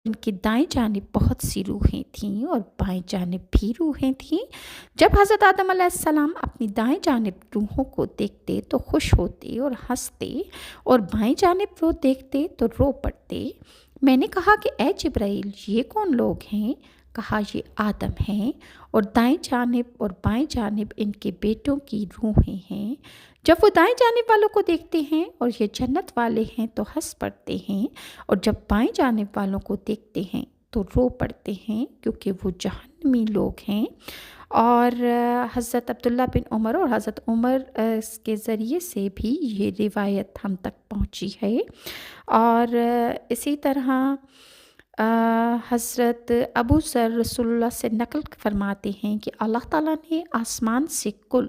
ان کی دائیں جانب بہت سی روحیں تھیں اور بائیں جانب بھی روحیں تھیں۔ جب حضرت آدم علیہ السلام اپنی دائیں جانب روحوں کو دیکھتے تو خوش ہوتے اور ہنستے، اور بائیں جانب رو دیکھتے تو رو پڑتے۔ میں نے کہا کہ اے جبرائیل، یہ کون لوگ ہیں؟ کہا یہ آدم ہیں، اور دائیں جانب اور بائیں جانب ان کے بیٹوں کی روحیں ہیں۔ جب وہ دائیں جانب والوں کو دیکھتے ہیں اور یہ جنت والے ہیں تو ہنس پڑتے ہیں، اور جب بائیں جانب والوں کو دیکھتے ہیں تو رو پڑتے ہیں، کیونکہ وہ جہنمی لوگ ہیں۔ اور حضرت عبداللہ بن عمر اور حضرت عمر کے ذریعے سے بھی یہ روایت ہم تک پہنچی ہے۔ اور اسی طرح حضرت ابو ذر رسول اللہ سے نقل فرماتے ہیں کہ اللہ تعالیٰ نے آسمان سے کل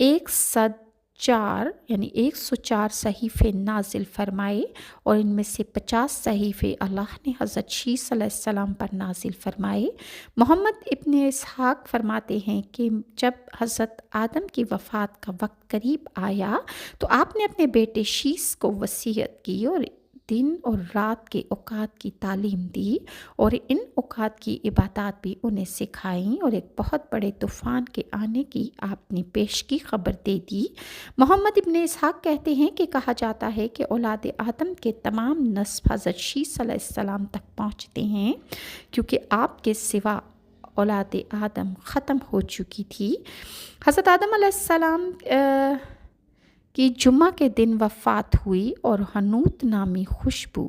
104 یعنی 104 صحیفے نازل فرمائے، اور ان میں سے 50 صحیفے اللہ نے حضرت شیس علیہ السلام پر نازل فرمائے۔ محمد ابن اسحاق فرماتے ہیں کہ جب حضرت آدم کی وفات کا وقت قریب آیا تو آپ نے اپنے بیٹے شیس کو وصیت کی اور دن اور رات کے اوقات کی تعلیم دی، اور ان اوقات کی عبادات بھی انہیں سکھائیں، اور ایک بہت بڑے طوفان کے آنے کی آپ نے پیشگی خبر دے دی۔ محمد ابن اسحاق کہتے ہیں کہ کہا جاتا ہے کہ اولاد آدم کے تمام نسب حضرت شیس علیہ السلام تک پہنچتے ہیں، کیونکہ آپ کے سوا اولاد آدم ختم ہو چکی تھی۔ حضرت آدم علیہ السلام کی جمعہ کے دن وفات ہوئی، اور حنوت نامی خوشبو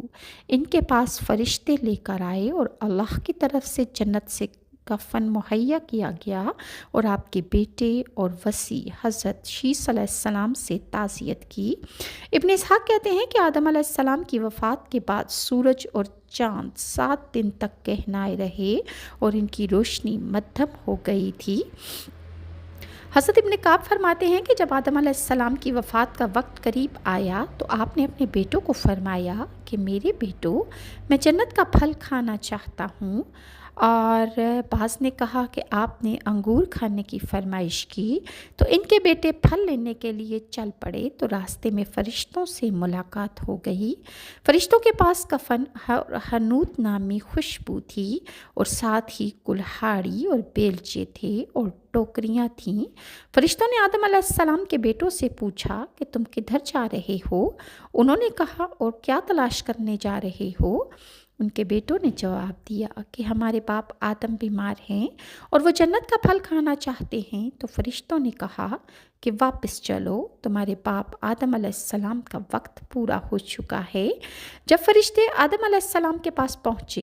ان کے پاس فرشتے لے کر آئے، اور اللہ کی طرف سے جنت سے کفن مہیا کیا گیا، اور آپ کے بیٹے اور وصی حضرت شیس علیہ السلام سے تعزیت کی۔ ابن اسحاق کہتے ہیں کہ آدم علیہ السلام کی وفات کے بعد سورج اور چاند 7 دن تک کہنائے رہے، اور ان کی روشنی مدھم ہو گئی تھی۔ حضرت ابن کعب فرماتے ہیں کہ جب آدم علیہ السلام کی وفات کا وقت قریب آیا تو آپ نے اپنے بیٹوں کو فرمایا کہ میرے بیٹوں، میں جنت کا پھل کھانا چاہتا ہوں۔ اور بعض نے کہا کہ آپ نے انگور کھانے کی فرمائش کی تو ان کے بیٹے پھل لینے کے لیے چل پڑے، تو راستے میں فرشتوں سے ملاقات ہو گئی۔ فرشتوں کے پاس کفن حنوت نامی خوشبو تھی، اور ساتھ ہی کلہاڑی اور بیلچے تھے اور ٹوکریاں تھیں۔ فرشتوں نے آدم علیہ السلام کے بیٹوں سے پوچھا کہ تم کدھر جا رہے ہو؟ انہوں نے کہا اور کیا تلاش کرنے جا رہے ہو؟ ان کے بیٹوں نے جواب دیا کہ ہمارے باپ آدم بیمار ہیں اور وہ جنت کا پھل کھانا چاہتے ہیں۔ تو فرشتوں نے کہا کہ واپس چلو، تمہارے باپ آدم علیہ السلام کا وقت پورا ہو چکا ہے۔ جب فرشتے آدم علیہ السلام کے پاس پہنچے